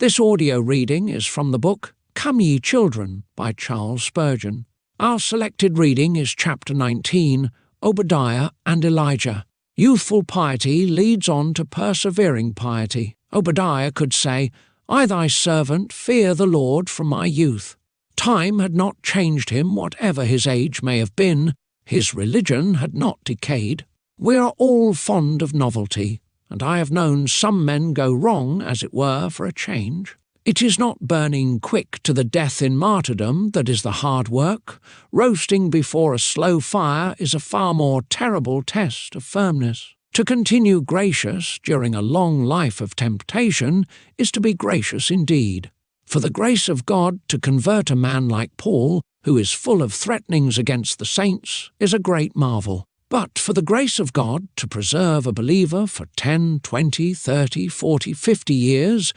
This audio reading is from the book Come Ye Children by Charles Spurgeon. Our selected reading is chapter 19, Obadiah and Elijah. Youthful piety leads on to persevering piety. Obadiah could say, "I thy servant fear the Lord from my youth." Time had not changed him whatever his age may have been. His religion had not decayed. We are all fond of novelty, and I have known some men go wrong, as it were, for a change. It is not burning quick to the death in martyrdom that is the hard work. Roasting before a slow fire is a far more terrible test of firmness. To continue gracious during a long life of temptation is to be gracious indeed. For the grace of God to convert a man like Paul, who is full of threatenings against the saints, is a great marvel. But for the grace of God to preserve a believer for 10, 20, 30, 40, 50 years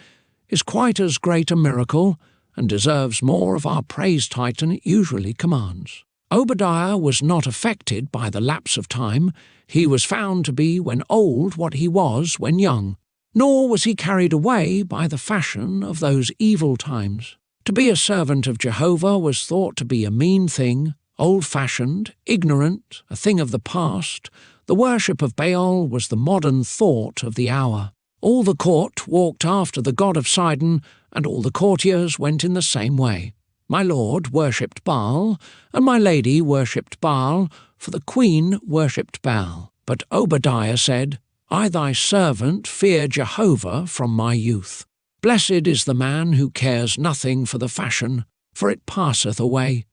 is quite as great a miracle and deserves more of our praise than it usually commands. Obadiah was not affected by the lapse of time. He was found to be when old what he was when young, nor was he carried away by the fashion of those evil times. To be a servant of Jehovah was thought to be a mean thing, old-fashioned, ignorant, a thing of the past. The worship of Baal was the modern thought of the hour. All the court walked after the god of Sidon, and all the courtiers went in the same way. My lord worshipped Baal, and my lady worshipped Baal, for the queen worshipped Baal. But Obadiah said, "I thy servant fear Jehovah from my youth." Blessed is the man who cares nothing for the fashion, for it passeth away.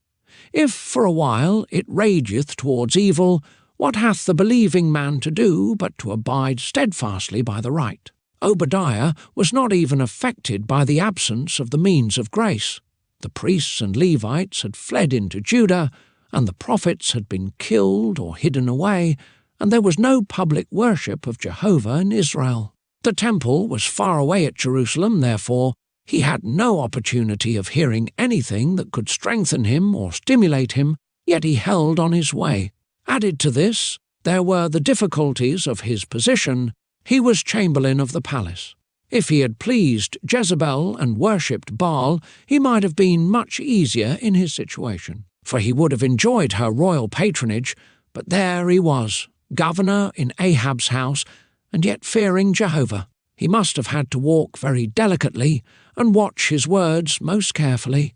If for a while it rageth towards evil, what hath the believing man to do but to abide steadfastly by the right? Obadiah was not even affected by the absence of the means of grace. The priests and Levites had fled into Judah, and the prophets had been killed or hidden away, and there was no public worship of Jehovah in Israel. The temple was far away at Jerusalem, therefore he had no opportunity of hearing anything that could strengthen him or stimulate him, yet he held on his way. Added to this, there were the difficulties of his position. He was chamberlain of the palace. If he had pleased Jezebel and worshipped Baal, he might have been much easier in his situation, for he would have enjoyed her royal patronage, but there he was, governor in Ahab's house, and yet fearing Jehovah. He must have had to walk very delicately and watch his words most carefully.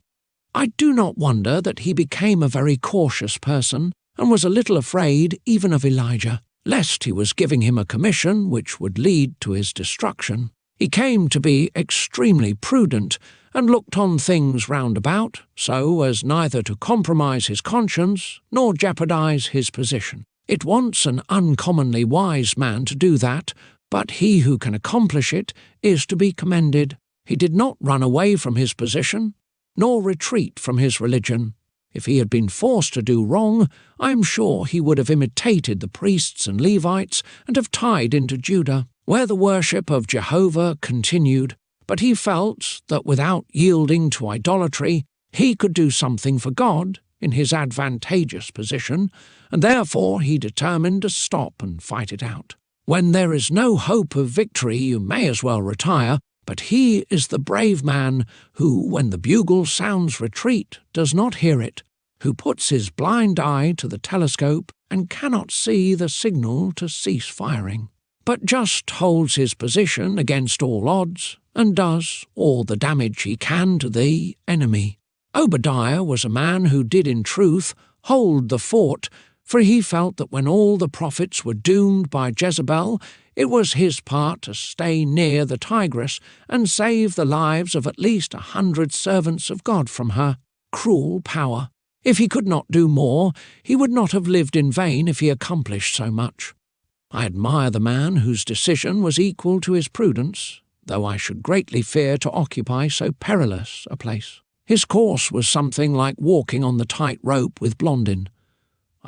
I do not wonder that he became a very cautious person, and was a little afraid even of Elijah, lest he was giving him a commission which would lead to his destruction. He came to be extremely prudent, and looked on things round about, so as neither to compromise his conscience nor jeopardize his position. It wants an uncommonly wise man to do that, but he who can accomplish it is to be commended. He did not run away from his position, nor retreat from his religion. If he had been forced to do wrong, I am sure he would have imitated the priests and Levites and have tied into Judah, where the worship of Jehovah continued. But he felt that without yielding to idolatry, he could do something for God in his advantageous position, and therefore he determined to stop and fight it out. When there is no hope of victory, you may as well retire, but he is the brave man who, when the bugle sounds retreat, does not hear it, who puts his blind eye to the telescope and cannot see the signal to cease firing, but just holds his position against all odds, and does all the damage he can to the enemy. Obadiah was a man who did in truth hold the fort, for he felt that when all the prophets were doomed by Jezebel, it was his part to stay near the tigress and save the lives of at least 100 servants of God from her cruel power. If he could not do more, he would not have lived in vain if he accomplished so much. I admire the man whose decision was equal to his prudence, though I should greatly fear to occupy so perilous a place. His course was something like walking on the tight rope with Blondin.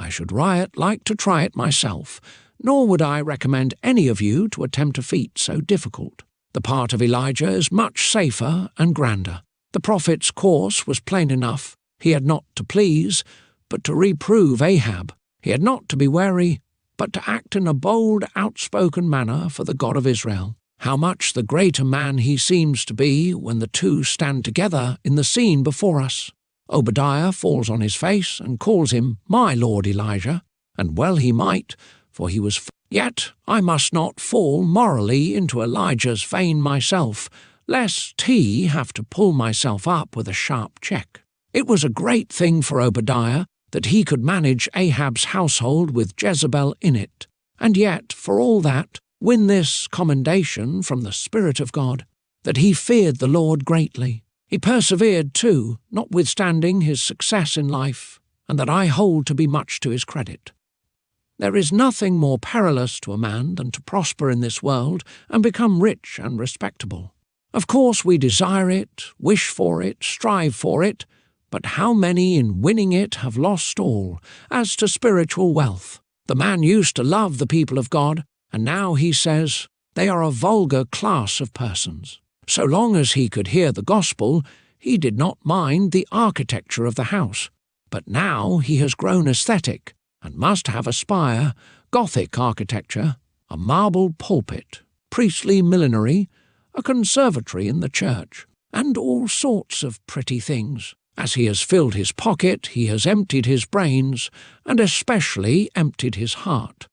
I should like to try it myself, nor would I recommend any of you to attempt a feat so difficult. The part of Elijah is much safer and grander. The prophet's course was plain enough. He had not to please, but to reprove Ahab. He had not to be wary, but to act in a bold, outspoken manner for the God of Israel. how much the greater man he seems to be when the two stand together in the scene before us. Obadiah falls on his face and calls him my Lord Elijah, and well he might, for he was. Yet I must not fall morally into Elijah's vein myself, lest he have to pull myself up with a sharp check. It was a great thing for Obadiah that he could manage Ahab's household with Jezebel in it, and yet, for all that, win this commendation from the Spirit of God, that he feared the Lord greatly. He persevered too, notwithstanding his success in life, and that I hold to be much to his credit. There is nothing more perilous to a man than to prosper in this world and become rich and respectable. Of course we desire it, wish for it, strive for it, but how many in winning it have lost all, as to spiritual wealth? The man used to love the people of God, and now he says they are a vulgar class of persons. So long as he could hear the gospel, he did not mind the architecture of the house, but now he has grown aesthetic, and must have a spire, Gothic architecture, a marble pulpit, priestly millinery, a conservatory in the church, and all sorts of pretty things. As he has filled his pocket, he has emptied his brains, and especially emptied his heart.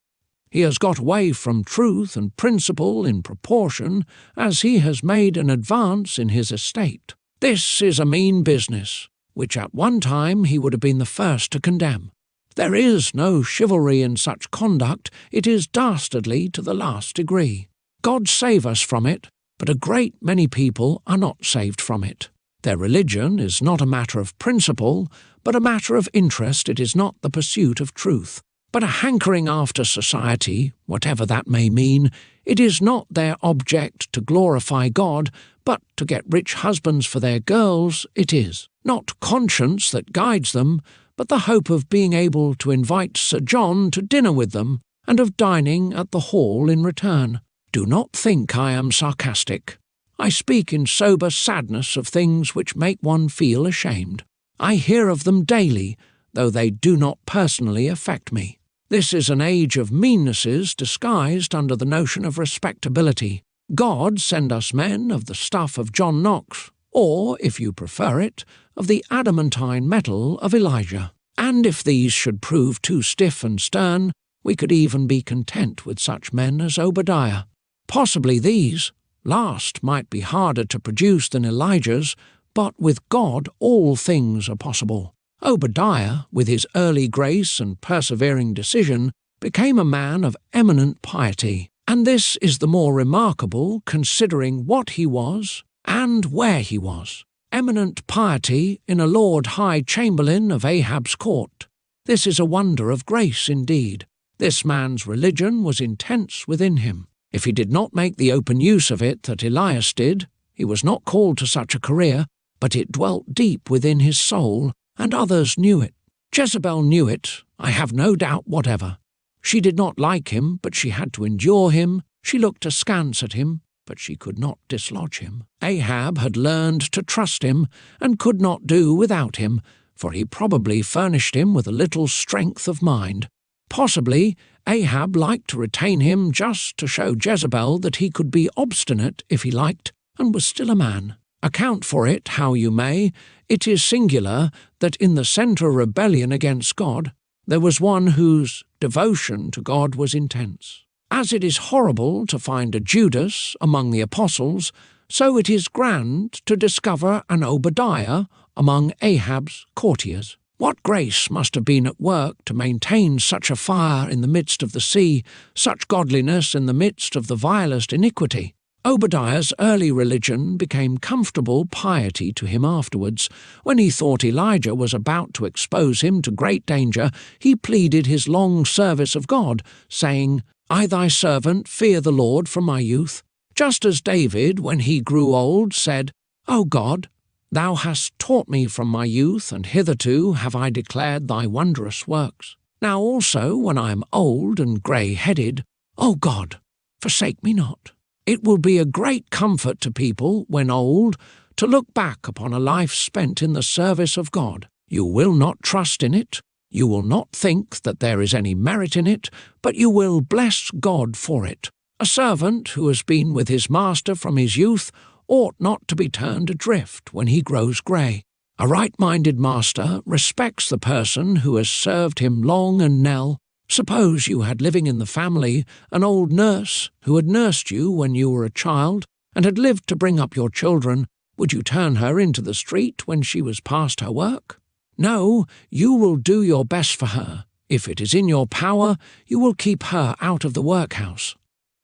He has got away from truth and principle in proportion as he has made an advance in his estate. This is a mean business, which at one time he would have been the first to condemn. There is no chivalry in such conduct, it is dastardly to the last degree. God save us from it, but a great many people are not saved from it. Their religion is not a matter of principle, but a matter of interest. It is not the pursuit of truth, but a hankering after society, whatever that may mean. It is not their object to glorify God, but to get rich husbands for their girls. It is not conscience that guides them, but the hope of being able to invite Sir John to dinner with them, and of dining at the hall in return. Do not think I am sarcastic. I speak in sober sadness of things which make one feel ashamed. I hear of them daily, though they do not personally affect me. This is an age of meannesses disguised under the notion of respectability. God send us men of the stuff of John Knox, or, if you prefer it, of the adamantine metal of Elijah. And if these should prove too stiff and stern, we could even be content with such men as Obadiah. Possibly these last might be harder to produce than Elijah's, but with God all things are possible. Obadiah, with his early grace and persevering decision, became a man of eminent piety, and this is the more remarkable considering what he was and where he was. Eminent piety in a Lord High Chamberlain of Ahab's court. This is a wonder of grace indeed. This man's religion was intense within him. If he did not make the open use of it that Elias did, he was not called to such a career, but it dwelt deep within his soul, and others knew it. Jezebel knew it, I have no doubt whatever. She did not like him, but she had to endure him. She looked askance at him, but she could not dislodge him. Ahab had learned to trust him, and could not do without him, for he probably furnished him with a little strength of mind. Possibly Ahab liked to retain him just to show Jezebel that he could be obstinate if he liked, and was still a man. Account for it how you may, it is singular that in the centre rebellion against God there was one whose devotion to God was intense. As it is horrible to find a Judas among the apostles, so it is grand to discover an Obadiah among Ahab's courtiers. What grace must have been at work to maintain such a fire in the midst of the sea, such godliness in the midst of the vilest iniquity? Obadiah's early religion became comfortable piety to him afterwards. When he thought Elijah was about to expose him to great danger, he pleaded his long service of God, saying, I thy servant fear the Lord from my youth. Just as David, when he grew old, said, O God, thou hast taught me from my youth, and hitherto have I declared thy wondrous works. Now also, when I am old and grey-headed, O God, forsake me not. It will be a great comfort to people, when old, to look back upon a life spent in the service of God. You will not trust in it, you will not think that there is any merit in it, but you will bless God for it. A servant who has been with his master from his youth ought not to be turned adrift when he grows grey. A right-minded master respects the person who has served him long and well. Suppose you had living in the family an old nurse who had nursed you when you were a child and had lived to bring up your children. Would you turn her into the street when she was past her work? No, you will do your best for her. If it is in your power, you will keep her out of the workhouse.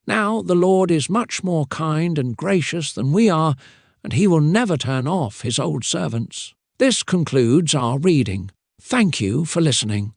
Now the Lord is much more kind and gracious than we are, and he will never turn off his old servants. This concludes our reading. Thank you for listening.